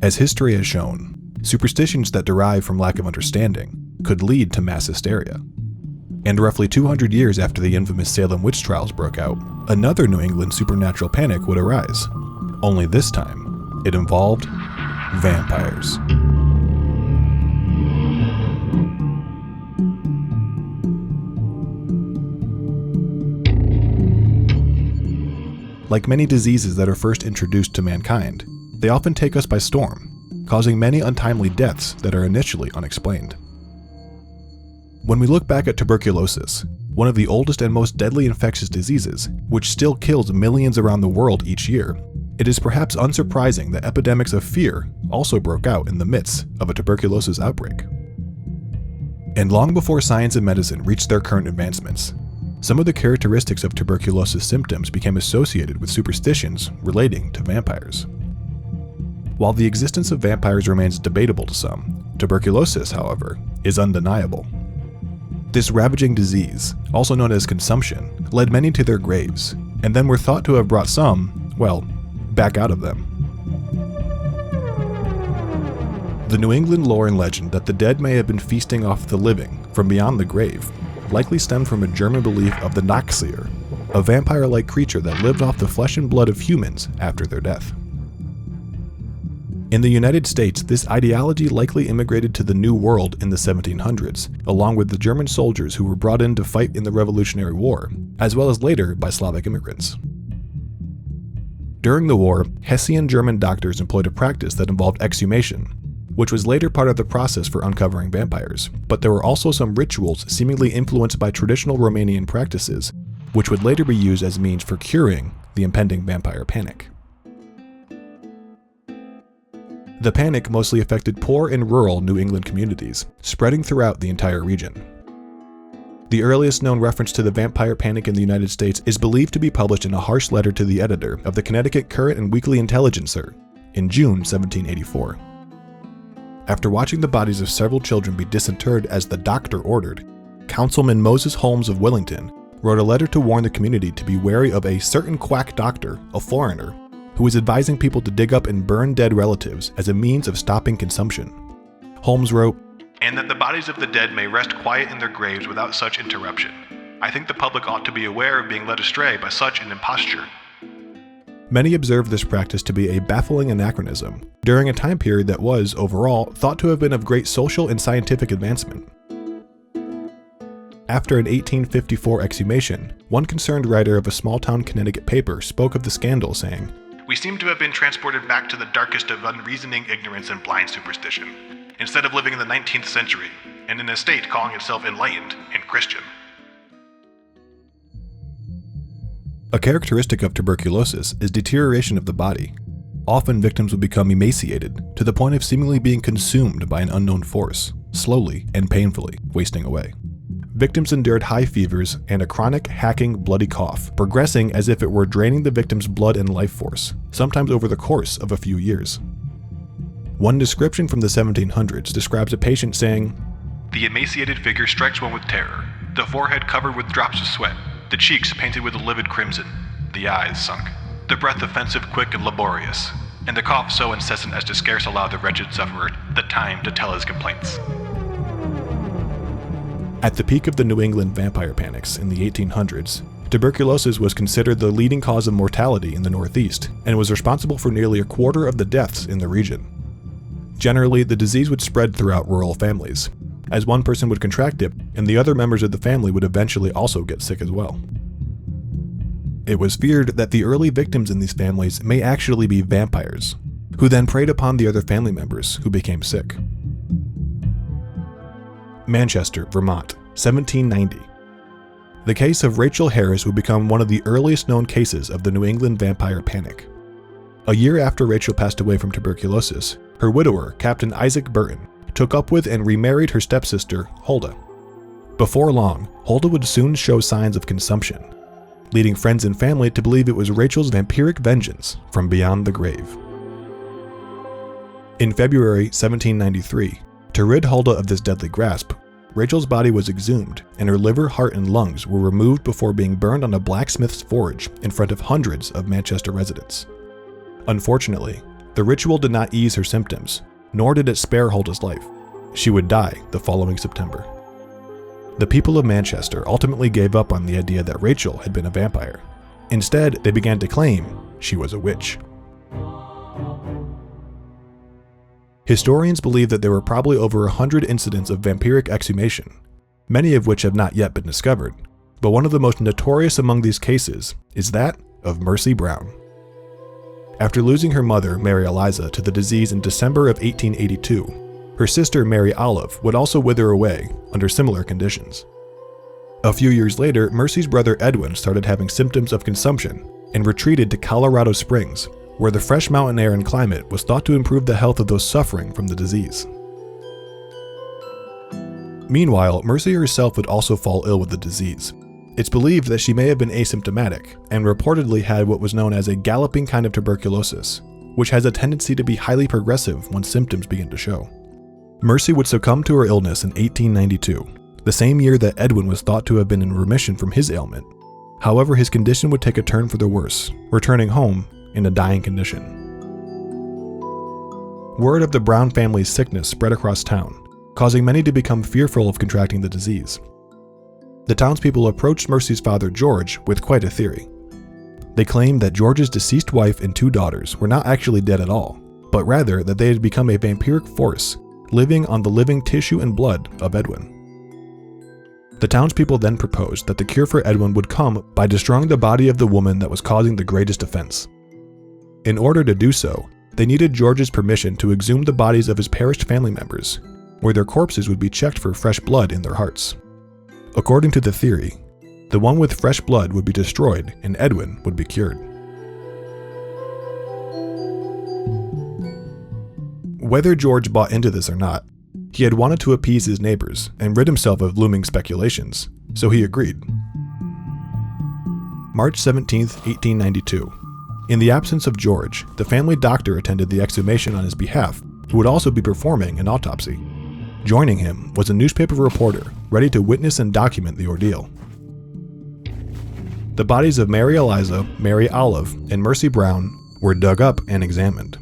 As history has shown, superstitions that derive from lack of understanding could lead to mass hysteria. And roughly 200 years after the infamous Salem witch trials broke out, another New England supernatural panic would arise. Only this time, it involved vampires. Like many diseases that are first introduced to mankind, they often take us by storm, causing many untimely deaths that are initially unexplained. When we look back at tuberculosis, one of the oldest and most deadly infectious diseases, which still kills millions around the world each year, it is perhaps unsurprising that epidemics of fear also broke out in the midst of a tuberculosis outbreak. And long before science and medicine reached their current advancements, some of the characteristics of tuberculosis symptoms became associated with superstitions relating to vampires. While the existence of vampires remains debatable to some, tuberculosis, however, is undeniable. This ravaging disease, also known as consumption, led many to their graves, and then were thought to have brought some, well, back out of them. The New England lore and legend that the dead may have been feasting off the living from beyond the grave likely stemmed from a German belief of the Nachseher, a vampire-like creature that lived off the flesh and blood of humans after their death. In the United States, this ideology likely immigrated to the New World in the 1700s, along with the German soldiers who were brought in to fight in the Revolutionary War, as well as later by Slavic immigrants. During the war, Hessian German doctors employed a practice that involved exhumation, which was later part of the process for uncovering vampires, but there were also some rituals seemingly influenced by traditional Romanian practices, which would later be used as means for curing the impending vampire panic. The panic mostly affected poor and rural New England communities, spreading throughout the entire region. The earliest known reference to the vampire panic in the United States is believed to be published in a harsh letter to the editor of the Connecticut Current and Weekly Intelligencer in June 1784. After watching the bodies of several children be disinterred as the doctor ordered, Councilman Moses Holmes of Wellington wrote a letter to warn the community to be wary of a certain quack doctor, a foreigner, who was advising people to dig up and burn dead relatives as a means of stopping consumption. Holmes wrote, "And that the bodies of the dead may rest quiet in their graves without such interruption. I think the public ought to be aware of being led astray by such an imposture." Many observed this practice to be a baffling anachronism during a time period that was, overall, thought to have been of great social and scientific advancement. After an 1854 exhumation, one concerned writer of a small-town Connecticut paper spoke of the scandal, saying, "We seem to have been transported back to the darkest of unreasoning ignorance and blind superstition, instead of living in the 19th century, and in a state calling itself enlightened and Christian." A characteristic of tuberculosis is deterioration of the body. Often victims would become emaciated, to the point of seemingly being consumed by an unknown force, slowly and painfully wasting away. Victims endured high fevers and a chronic, hacking, bloody cough, progressing as if it were draining the victim's blood and life force, sometimes over the course of a few years. One description from the 1700s describes a patient saying, "The emaciated figure strikes one with terror, the forehead covered with drops of sweat, the cheeks painted with a livid crimson, the eyes sunk, the breath offensive, quick, and laborious, and the cough so incessant as to scarce allow the wretched sufferer the time to tell his complaints." At the peak of the New England vampire panics in the 1800s, tuberculosis was considered the leading cause of mortality in the Northeast and was responsible for nearly a quarter of the deaths in the region. Generally, the disease would spread throughout rural families, as one person would contract it and the other members of the family would eventually also get sick as well. It was feared that the early victims in these families may actually be vampires, who then preyed upon the other family members who became sick. Manchester, Vermont, 1790. The case of Rachel Harris would become one of the earliest known cases of the New England vampire panic. A year after Rachel passed away from tuberculosis, her widower, Captain Isaac Burton, took up with and remarried her stepsister, Huldah. Before long, Huldah would soon show signs of consumption, leading friends and family to believe it was Rachel's vampiric vengeance from beyond the grave. In February 1793, to rid Huldah of this deadly grasp, Rachel's body was exhumed, and her liver, heart, and lungs were removed before being burned on a blacksmith's forge in front of hundreds of Manchester residents. Unfortunately, the ritual did not ease her symptoms, nor did it spare Huldah's life. She would die the following September. The people of Manchester ultimately gave up on the idea that Rachel had been a vampire. Instead, they began to claim she was a witch. Historians believe that there were probably over 100 incidents of vampiric exhumation, many of which have not yet been discovered, but one of the most notorious among these cases is that of Mercy Brown. After losing her mother, Mary Eliza, to the disease in December of 1882, her sister Mary Olive would also wither away under similar conditions. A few years later, Mercy's brother Edwin started having symptoms of consumption and retreated to Colorado Springs, where the fresh mountain air and climate was thought to improve the health of those suffering from the disease. Meanwhile, Mercy herself would also fall ill with the disease. It's believed that she may have been asymptomatic and reportedly had what was known as a galloping kind of tuberculosis, which has a tendency to be highly progressive once symptoms begin to show. Mercy would succumb to her illness in 1892, the same year that Edwin was thought to have been in remission from his ailment. However, his condition would take a turn for the worse, returning home in a dying condition. Word of the Brown family's sickness spread across town, causing many to become fearful of contracting the disease. The townspeople approached Mercy's father George with quite a theory. They claimed that George's deceased wife and 2 daughters were not actually dead at all, but rather that they had become a vampiric force living on the living tissue and blood of Edwin. The townspeople then proposed that the cure for Edwin would come by destroying the body of the woman that was causing the greatest offense. In order to do so, they needed George's permission to exhume the bodies of his perished family members, where their corpses would be checked for fresh blood in their hearts. According to the theory, the one with fresh blood would be destroyed and Edwin would be cured. Whether George bought into this or not, he had wanted to appease his neighbors and rid himself of looming speculations, so he agreed. March 17, 1892. In the absence of George, the family doctor attended the exhumation on his behalf, who would also be performing an autopsy. Joining him was a newspaper reporter ready to witness and document the ordeal. The bodies of Mary Eliza, Mary Olive, and Mercy Brown were dug up and examined.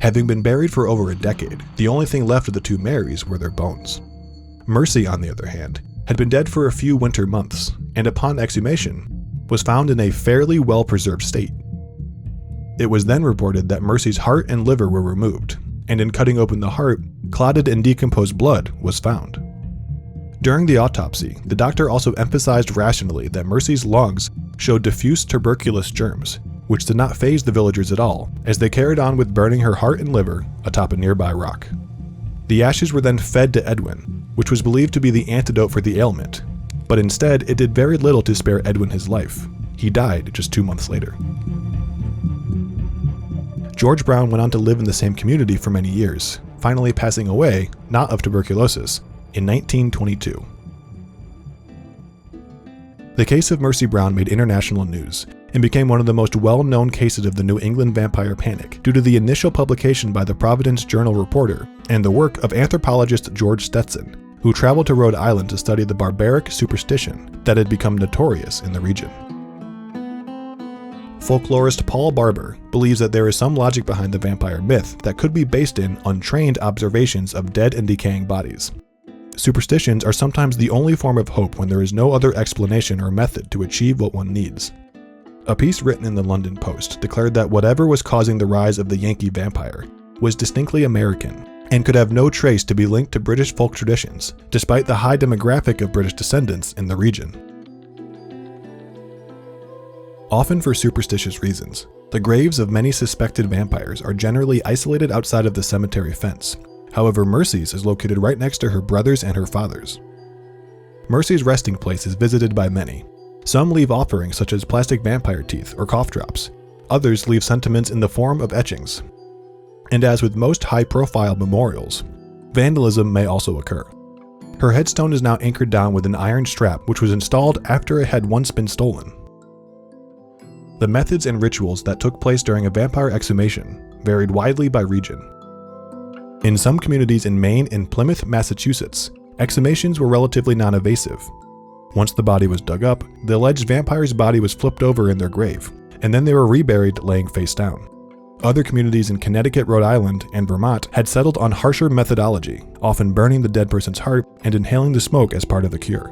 Having been buried for over a decade, the only thing left of the 2 Marys were their bones. Mercy, on the other hand, had been dead for a few winter months, and upon exhumation, was found in a fairly well-preserved state. It was then reported that Mercy's heart and liver were removed, and in cutting open the heart, clotted and decomposed blood was found. During the autopsy, the doctor also emphasized rationally that Mercy's lungs showed diffuse tuberculous germs, which did not faze the villagers at all, as they carried on with burning her heart and liver atop a nearby rock. The ashes were then fed to Edwin, which was believed to be the antidote for the ailment, but instead it did very little to spare Edwin his life. He died just 2 months later. George Brown went on to live in the same community for many years, finally passing away, not of tuberculosis, in 1922. The case of Mercy Brown made international news and became one of the most well-known cases of the New England vampire panic due to the initial publication by the Providence Journal reporter and the work of anthropologist George Stetson, who traveled to Rhode Island to study the barbaric superstition that had become notorious in the region. Folklorist Paul Barber believes that there is some logic behind the vampire myth that could be based in untrained observations of dead and decaying bodies. Superstitions are sometimes the only form of hope when there is no other explanation or method to achieve what one needs. A piece written in the London Post declared that whatever was causing the rise of the Yankee vampire was distinctly American and could have no trace to be linked to British folk traditions, despite the high demographic of British descendants in the region. Often for superstitious reasons, the graves of many suspected vampires are generally isolated outside of the cemetery fence. However, Mercy's is located right next to her brother's and her father's. Mercy's resting place is visited by many. Some leave offerings such as plastic vampire teeth or cough drops. Others leave sentiments in the form of etchings. And as with most high-profile memorials, vandalism may also occur. Her headstone is now anchored down with an iron strap which was installed after it had once been stolen. The methods and rituals that took place during a vampire exhumation varied widely by region. In some communities in Maine and Plymouth, Massachusetts, exhumations were relatively non-invasive. Once the body was dug up, the alleged vampire's body was flipped over in their grave, and then they were reburied laying face down. Other communities in Connecticut, Rhode Island, and Vermont had settled on harsher methodology, often burning the dead person's heart and inhaling the smoke as part of the cure.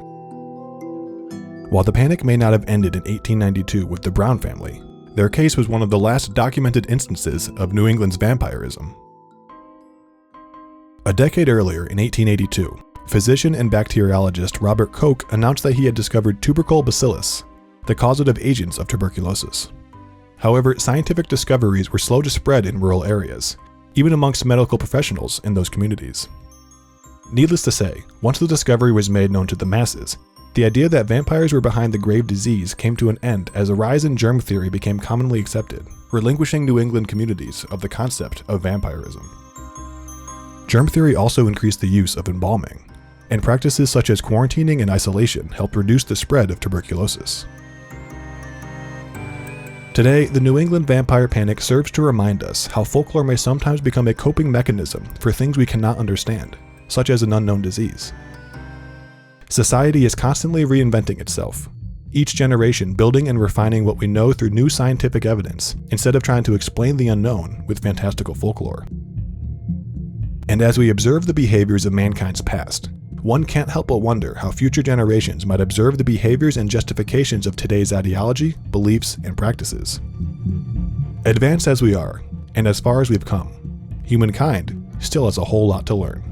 While the panic may not have ended in 1892 with the Brown family, their case was one of the last documented instances of New England's vampirism. A decade earlier, in 1882, physician and bacteriologist Robert Koch announced that he had discovered tubercle bacillus, the causative agents of tuberculosis. However, scientific discoveries were slow to spread in rural areas, even amongst medical professionals in those communities. Needless to say, once the discovery was made known to the masses, the idea that vampires were behind the grave disease came to an end as a rise in germ theory became commonly accepted, relinquishing New England communities of the concept of vampirism. Germ theory also increased the use of embalming, and practices such as quarantining and isolation helped reduce the spread of tuberculosis. Today, the New England vampire panic serves to remind us how folklore may sometimes become a coping mechanism for things we cannot understand, such as an unknown disease. Society is constantly reinventing itself, each generation building and refining what we know through new scientific evidence, instead of trying to explain the unknown with fantastical folklore. And as we observe the behaviors of mankind's past, one can't help but wonder how future generations might observe the behaviors and justifications of today's ideology, beliefs, and practices. Advanced as we are, and as far as we've come, humankind still has a whole lot to learn.